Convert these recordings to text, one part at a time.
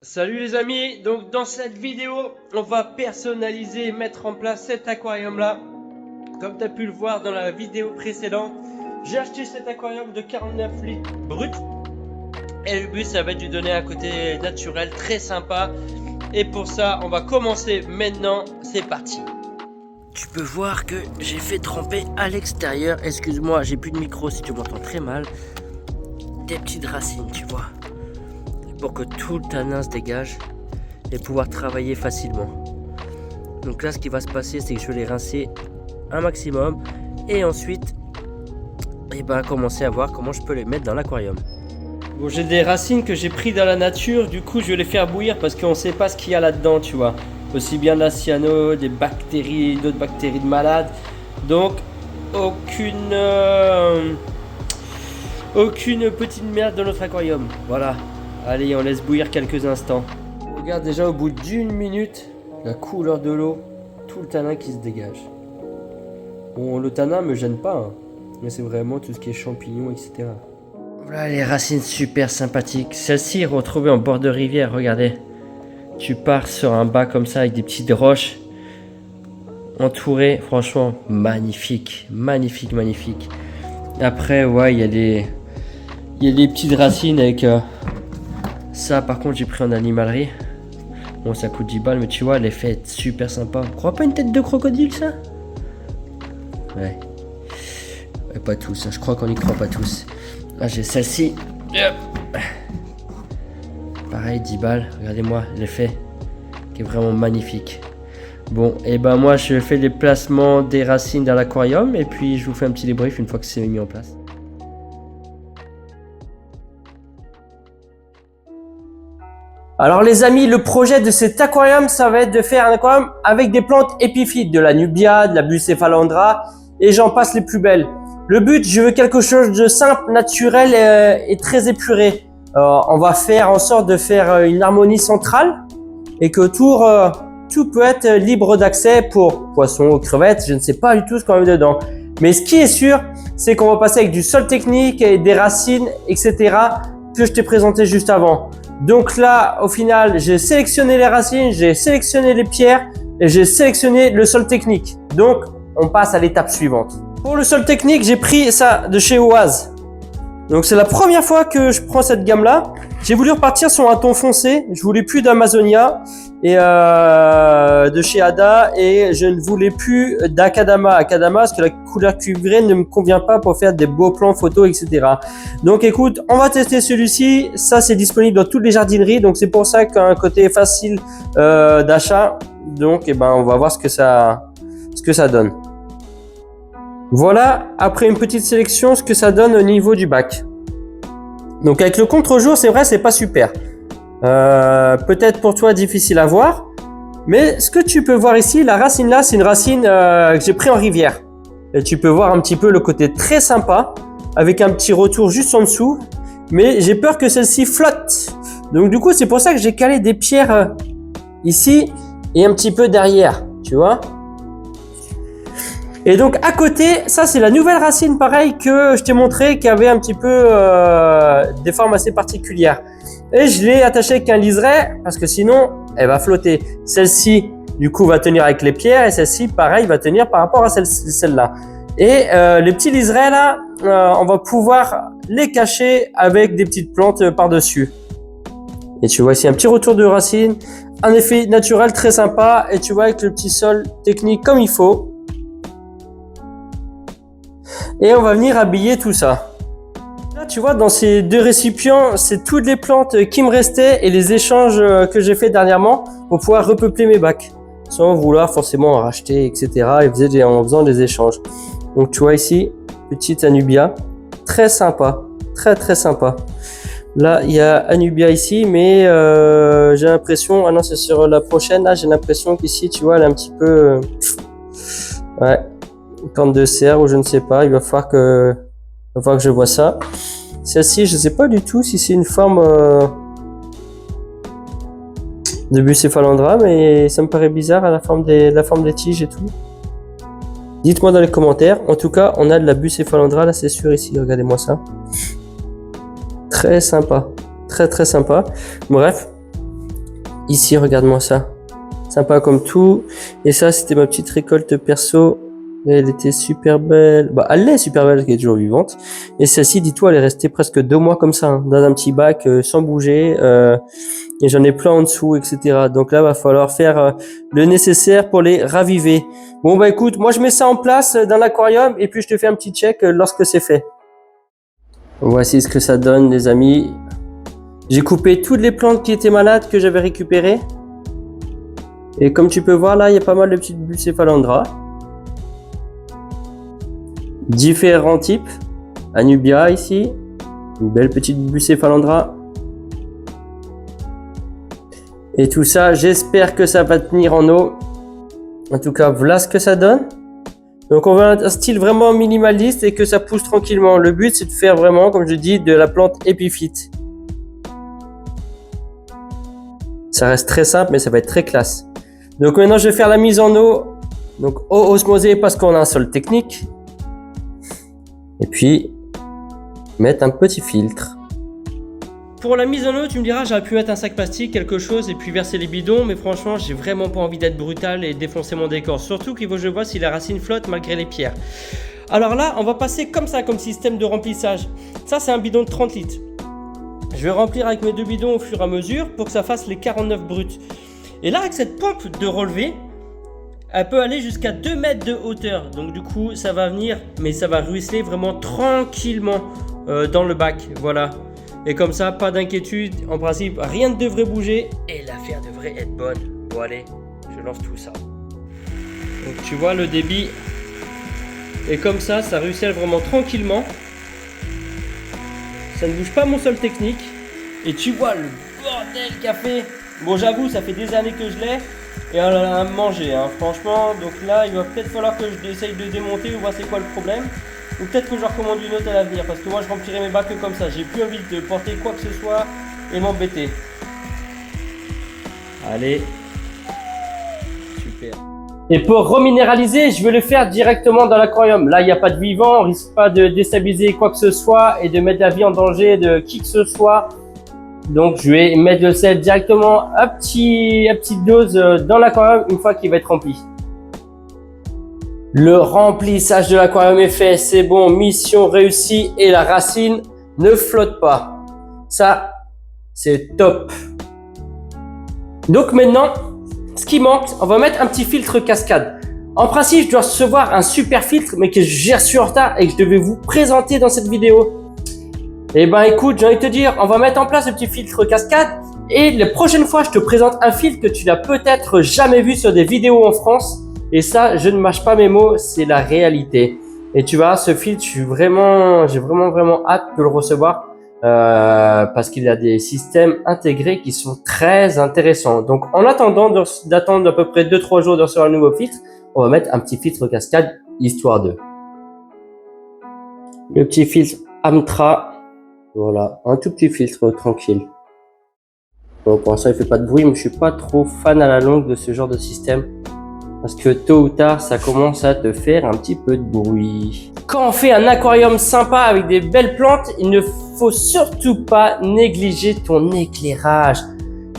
Salut les amis, donc dans cette vidéo on va personnaliser et mettre en place cet aquarium là. Comme tu as pu le voir dans la vidéo précédente, j'ai acheté cet aquarium de 49 litres brut. Et le but ça va être de lui donner un côté naturel très sympa. Et pour ça on va commencer maintenant, c'est parti. Tu peux voir que j'ai fait tremper à l'extérieur, excuse-moi j'ai plus de micro si tu m'entends très mal. Des petites racines tu vois, pour que tout le tanin se dégage et pouvoir travailler facilement. Donc là ce qui va se passer c'est que je vais les rincer un maximum et ensuite commencer à voir comment je peux les mettre dans l'aquarium. Bon, j'ai des racines que j'ai pris dans la nature, du coup je vais les faire bouillir parce qu'on sait pas ce qu'il y a là-dedans tu vois. Aussi bien de la cyano, des bactéries, d'autres bactéries de malades. Donc aucune petite merde dans notre aquarium. Voilà. Allez, on laisse bouillir quelques instants. Regarde déjà au bout d'une minute, la couleur de l'eau, tout le tanin qui se dégage. Bon, le tanin me gêne pas, hein, mais c'est vraiment tout ce qui est champignons, etc. Voilà les racines super sympathiques. Celle-ci est retrouvée en bord de rivière, regardez. Tu pars sur un bas comme ça avec des petites roches entourées, franchement, magnifique, magnifique, magnifique. Après, ouais, il y a des petites racines avec... Ça par contre j'ai pris en animalerie. Bon ça coûte 10 balles mais tu vois l'effet est super sympa. On croit pas une tête de crocodile ça? Ouais. Pas tous, hein. Je crois qu'on y croit pas tous. Là j'ai celle-ci. Pareil 10 balles, regardez-moi l'effet qui est vraiment magnifique. Bon et moi je fais les placements des racines dans l'aquarium et puis je vous fais un petit débrief une fois que c'est mis en place. Alors les amis, le projet de cet aquarium, ça va être de faire un aquarium avec des plantes épiphytes, de la nubia, de la bucephalandra et j'en passe les plus belles. Le but, je veux quelque chose de simple, naturel et très épuré. On va faire en sorte de faire une harmonie centrale et que tout peut être libre d'accès pour poissons ou crevettes. Je ne sais pas du tout ce qu'on met dedans. Mais ce qui est sûr, c'est qu'on va passer avec du sol technique et des racines, etc. que je t'ai présenté juste avant. Donc là, au final, j'ai sélectionné les racines, j'ai sélectionné les pierres et j'ai sélectionné le sol technique. Donc, on passe à l'étape suivante. Pour le sol technique, j'ai pris ça de chez Oase. Donc, c'est la première fois que je prends cette gamme-là. J'ai voulu repartir sur un ton foncé. Je voulais plus d'Amazonia et de chez Ada et je ne voulais plus d'Akadama. Akadama parce que la couleur cuivrée ne me convient pas pour faire des beaux plans photos, etc. Donc écoute, on va tester celui-ci. Ça c'est disponible dans toutes les jardineries. Donc c'est pour ça qu'il y a un côté facile d'achat. Donc on va voir ce que ça donne. Voilà, après une petite sélection, ce que ça donne au niveau du bac. Donc avec le contre-jour, c'est vrai, c'est pas super. Peut-être pour toi difficile à voir, mais ce que tu peux voir ici, la racine là, c'est une racine que j'ai pris en rivière. Et tu peux voir un petit peu le côté très sympa, avec un petit retour juste en dessous, mais j'ai peur que celle-ci flotte. Donc du coup, c'est pour ça que j'ai calé des pierres ici et un petit peu derrière, tu vois. Et donc à côté, ça c'est la nouvelle racine pareil que je t'ai montré qui avait un petit peu des formes assez particulières. Et je l'ai attachée avec un liseré parce que sinon elle va flotter. Celle-ci du coup va tenir avec les pierres et celle-ci pareil va tenir par rapport à celle-là. Et les petits liserés là, on va pouvoir les cacher avec des petites plantes par-dessus. Et tu vois ici un petit retour de racine, un effet naturel très sympa et tu vois avec le petit sol technique comme il faut. Et on va venir habiller tout ça. Là, tu vois, dans ces deux récipients, c'est toutes les plantes qui me restaient et les échanges que j'ai fait dernièrement pour pouvoir repeupler mes bacs. Sans vouloir forcément en racheter, etc. Et en faisant des échanges. Donc, tu vois ici, petite Anubia. Très sympa. Très, très sympa. Là, il y a Anubia ici, mais j'ai l'impression... Ah non, c'est sur la prochaine. Là, j'ai l'impression qu'ici, tu vois, elle est un petit peu... Ouais. Corne de cerf ou je ne sais pas, il va falloir que je vois ça. Celle-ci, je ne sais pas du tout si c'est une forme de bucephalandra, mais ça me paraît bizarre à la forme des tiges et tout. Dites-moi dans les commentaires. En tout cas, on a de la bucephalandra, là c'est sûr ici, regardez-moi ça. Très sympa, très très sympa. Bref, Ici, regarde-moi ça. Sympa comme tout. Et ça, c'était ma petite récolte perso. Elle était super belle. Bah, elle est super belle, elle est toujours vivante. Et celle-ci, dis-toi, elle est restée presque 2 mois comme ça, hein, dans un petit bac, sans bouger. Et j'en ai plein en dessous, etc. Donc là, va falloir faire le nécessaire pour les raviver. Bon, bah écoute, moi je mets ça en place dans l'aquarium et puis je te fais un petit check lorsque c'est fait. Voici ce que ça donne, les amis. J'ai coupé toutes les plantes qui étaient malades que j'avais récupérées. Et comme tu peux voir, là, il y a pas mal de petites Bucephalandra. Différents types. Anubia ici. Une belle petite Bucephalandra. Et tout ça, j'espère que ça va tenir en eau. En tout cas, voilà ce que ça donne. Donc on veut un style vraiment minimaliste et que ça pousse tranquillement. Le but, c'est de faire vraiment, comme je dis, de la plante épiphyte. Ça reste très simple, mais ça va être très classe. Donc maintenant, je vais faire la mise en eau. Donc eau osmosée parce qu'on a un sol technique. Et puis, mettre un petit filtre. Pour la mise en eau, tu me diras, j'aurais pu mettre un sac plastique, quelque chose, et puis verser les bidons, mais franchement, j'ai vraiment pas envie d'être brutal et défoncer mon décor. Surtout qu'il faut que je vois si la racine flotte malgré les pierres. Alors là, on va passer comme ça, comme système de remplissage. Ça, c'est un bidon de 30 litres. Je vais remplir avec mes 2 bidons au fur et à mesure pour que ça fasse les 49 bruts. Et là, avec cette pompe de relevé, elle peut aller jusqu'à 2 mètres de hauteur. Donc du coup, ça va venir, mais ça va ruisseler vraiment tranquillement dans le bac. Voilà. Et comme ça, pas d'inquiétude, en principe, rien ne devrait bouger et l'affaire devrait être bonne. Bon allez, je lance tout ça. Donc tu vois le débit, et comme ça ruisselle vraiment tranquillement. Ça ne bouge pas mon sol technique. Et tu vois le bordel qu'a fait. Bon j'avoue, ça fait des années que je l'ai, et elle a à manger, hein, franchement. Donc là, il va peut-être falloir que je essaye de démonter ou voir c'est quoi le problème. Ou peut-être que je recommande une autre à l'avenir, parce que moi je remplirai mes bacs comme ça. J'ai plus envie de porter quoi que ce soit et m'embêter. Allez. Super. Et pour reminéraliser, je vais le faire directement dans l'aquarium. Là, il n'y a pas de vivant, on risque pas de déstabiliser quoi que ce soit et de mettre la vie en danger de qui que ce soit. Donc je vais mettre le sel directement à petite dose dans l'aquarium une fois qu'il va être rempli. Le remplissage de l'aquarium est fait, c'est bon, mission réussie et la racine ne flotte pas. Ça, c'est top. Donc maintenant, ce qui manque, on va mettre un petit filtre cascade. En principe, je dois recevoir un super filtre, mais que j'ai reçu en retard et que je devais vous présenter dans cette vidéo. Et ben écoute, j'ai envie de te dire, on va mettre en place le petit filtre cascade et la prochaine fois, je te présente un filtre que tu n'as peut-être jamais vu sur des vidéos en France. Et ça, je ne mâche pas mes mots, c'est la réalité. Et tu vois, ce filtre, j'ai vraiment hâte de le recevoir parce qu'il a des systèmes intégrés qui sont très intéressants. Donc, en attendant d'attendre à peu près 2-3 jours de recevoir un nouveau filtre, on va mettre un petit filtre cascade, histoire de. Le petit filtre Amtra, voilà, un tout petit filtre tranquille. Bon, pour l'instant, il fait pas de bruit, mais je suis pas trop fan à la longue de ce genre de système. Parce que tôt ou tard, ça commence à te faire un petit peu de bruit. Quand on fait un aquarium sympa avec des belles plantes, il ne faut surtout pas négliger ton éclairage.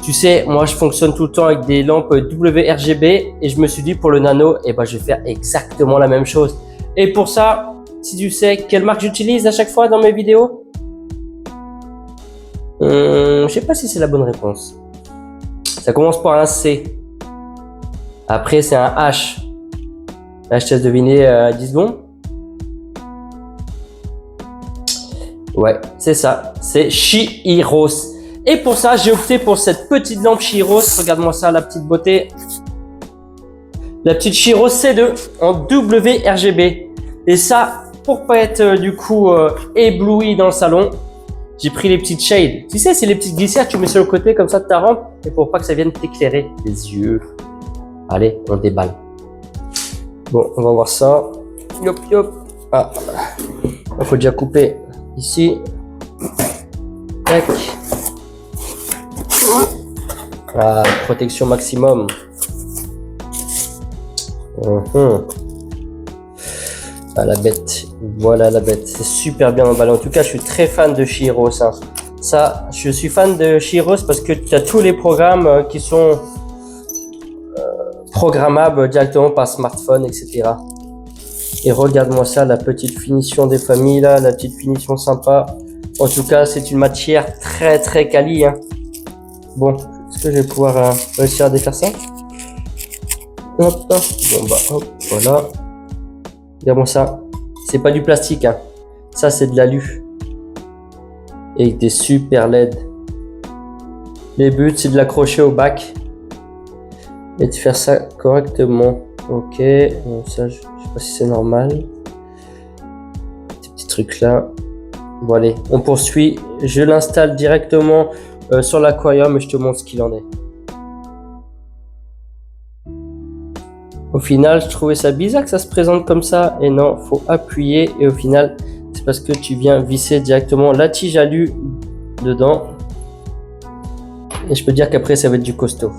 Tu sais, moi je fonctionne tout le temps avec des lampes WRGB et je me suis dit pour le nano, eh ben, je vais faire exactement la même chose. Et pour ça, si tu sais quelle marque j'utilise à chaque fois dans mes vidéos, je sais pas si c'est la bonne réponse. Ça commence par un C. Après, c'est un H. Là, je te laisse deviner 10 secondes. Ouais, c'est ça. C'est Chiros. Et pour ça, j'ai opté pour cette petite lampe Chiros. Regarde-moi ça, la petite beauté. La petite Chiros C2 en WRGB. Et ça, pour pas être du coup ébloui dans le salon, j'ai pris les petites shades. Tu sais, c'est les petites glissières que tu mets sur le côté comme ça de ta rampe. Et pour pas que ça vienne t'éclairer les yeux. Allez, on déballe. Bon, on va voir ça. Yop, yop. Ah, il faut déjà couper ici. Tac. Ah, protection maximum. Ah, la bête. Voilà la bête. C'est super bien emballé. En tout cas, je suis très fan de Chiros. Hein. Ça, je suis fan de Chiros parce que tu as tous les programmes qui sont programmables directement par smartphone, etc. Et regarde-moi ça, la petite finition des familles là, la petite finition sympa. En tout cas, c'est une matière très très quali. Hein. Bon, est-ce que je vais pouvoir réussir à défaire ça? Hop, bon bah hop, voilà. Regarde-moi ça. C'est pas du plastique, hein. Ça c'est de l'alu. Et des super LED. Les buts, c'est de l'accrocher au bac. Et de faire ça correctement. Ok, ça je sais pas si c'est normal. Ces petits trucs là. Bon allez, on poursuit. Je l'installe directement sur l'aquarium et je te montre ce qu'il en est. Au final, je trouvais ça bizarre que ça se présente comme ça. Et non, faut appuyer. Et au final, c'est parce que tu viens visser directement la tige alu dedans. Et je peux dire qu'après, ça va être du costaud.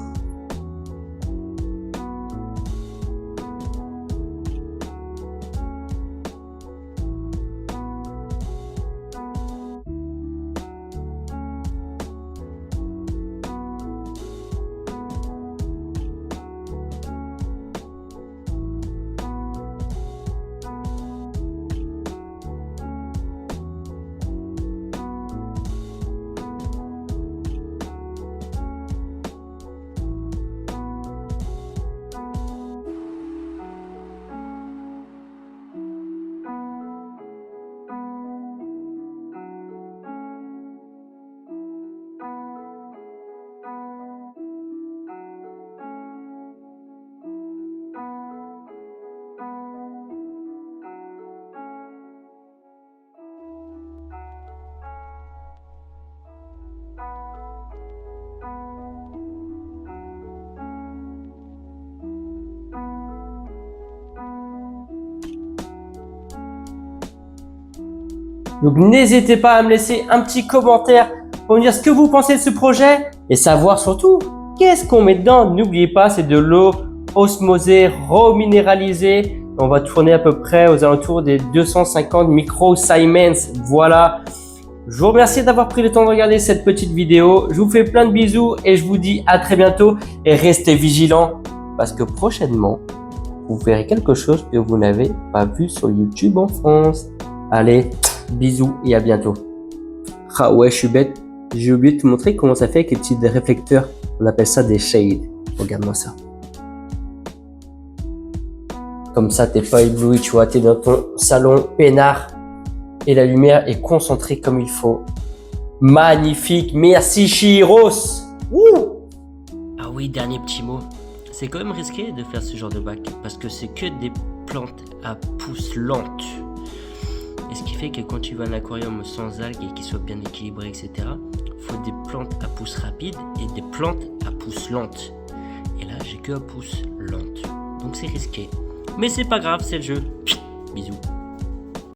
Donc n'hésitez pas à me laisser un petit commentaire pour me dire ce que vous pensez de ce projet et savoir surtout qu'est-ce qu'on met dedans. N'oubliez pas, c'est de l'eau osmosée, reminéralisée. On va tourner à peu près aux alentours des 250 micro-Siemens. Voilà. Je vous remercie d'avoir pris le temps de regarder cette petite vidéo. Je vous fais plein de bisous et je vous dis à très bientôt. Et restez vigilants parce que prochainement, vous verrez quelque chose que vous n'avez pas vu sur YouTube en France. Allez, bisous et à bientôt. Ah ouais, je suis bête. J'ai oublié de te montrer comment ça fait avec les petits réflecteurs. On appelle ça des shades. Regarde-moi ça. Comme ça, t'es pas ébloui, tu vois. T'es dans ton salon peinard et la lumière est concentrée comme il faut. Magnifique. Merci Chiros. Ouh. Ah oui, dernier petit mot. C'est quand même risqué de faire ce genre de bac parce que c'est que des plantes à pousse lente. Et ce qui fait que quand tu vas à un aquarium sans algues et qui soit bien équilibré, etc., il faut des plantes à pousse rapide et des plantes à pousse lente. Et là, j'ai que à pousse lente. Donc c'est risqué. Mais c'est pas grave, c'est le jeu. Bisous.